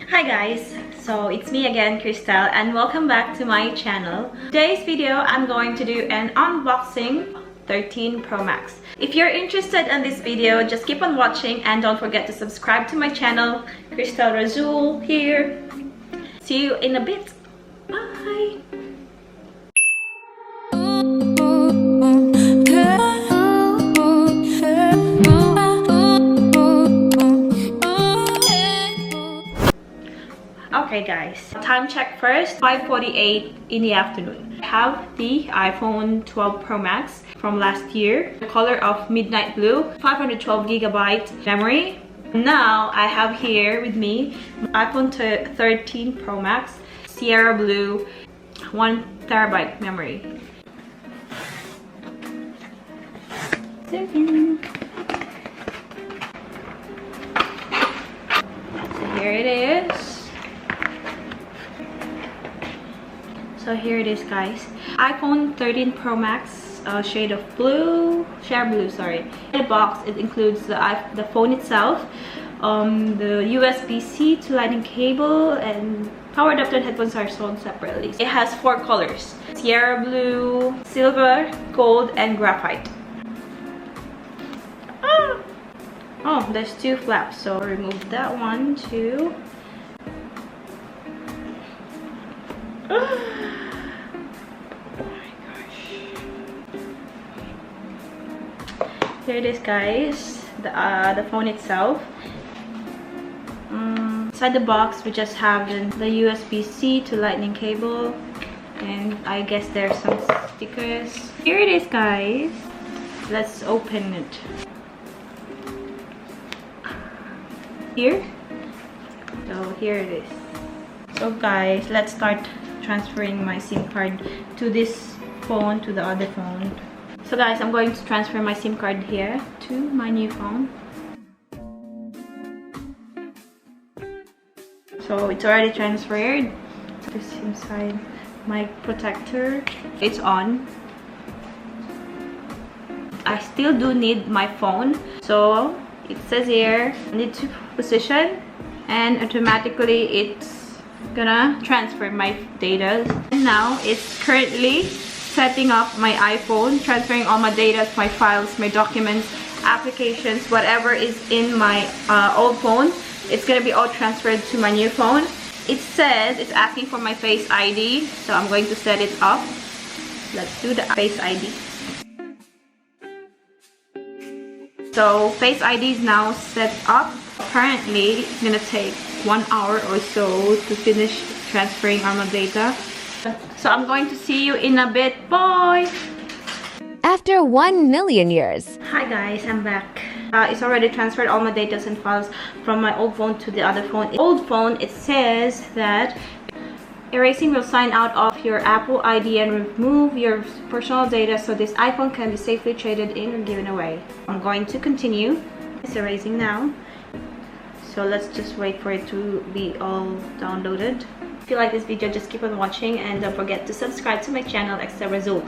Hi guys, so it's me again, Xtel, and welcome back to my channel. Today's video I'm going to do an unboxing 13 Pro Max. If you're interested in this video, just keep on watching and don't forget to subscribe to my channel. Xtel RaSuL here. See you in a bit. Bye. Okay guys, time check first, 5:48 in the afternoon. I have the iPhone 12 Pro Max from last year, the color of midnight blue, 512GB memory. Now I have here with me iPhone 13 Pro Max, Sierra Blue, 1TB memory. So here it is. So here it is guys, iPhone 13 Pro Max, shade of blue, Sierra Blue, sorry. In the box it includes the phone itself, the USB-C to lightning cable, and power adapter and headphones are sold separately. It has 4 colors, Sierra Blue, silver, gold, and graphite. Oh, there's 2 flaps, so remove that one too. Here it is guys, the phone itself. Inside the box we just have the USB-C to lightning cable, and I guess there's some stickers. Here it is guys, let's open it. Here, so here it is. So guys, let's start transferring my SIM card to this phone, to the other phone. So guys, I'm going to transfer my SIM card here to my new phone. So it's already transferred. This inside my protector. It's on. I still do need my phone. So it says here, I need to position, and automatically it's gonna transfer my data. And now it's currently setting up my iPhone, transferring all my data, my files, my documents, applications, whatever is in my old phone. It's gonna be all transferred to my new phone. It says it's asking for my Face ID, so I'm going to set it up. Let's do the Face ID. So Face ID is now set up. Apparently it's gonna take 1 hour or so to finish transferring all my data. So I'm going to see you in a bit. Bye! After 1 million years. Hi guys, I'm back. It's already transferred all my data and files from my old phone to the other phone. Old phone, it says that erasing will sign out of your Apple ID and remove your personal data, so this iPhone can be safely traded in or given away. I'm going to continue. It's erasing now. So let's just wait for it to be all downloaded. If you like this video, just keep on watching and don't forget to subscribe to my channel, Xtel RaSuL.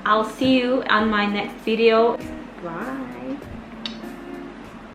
I'll see you on my next video. Bye.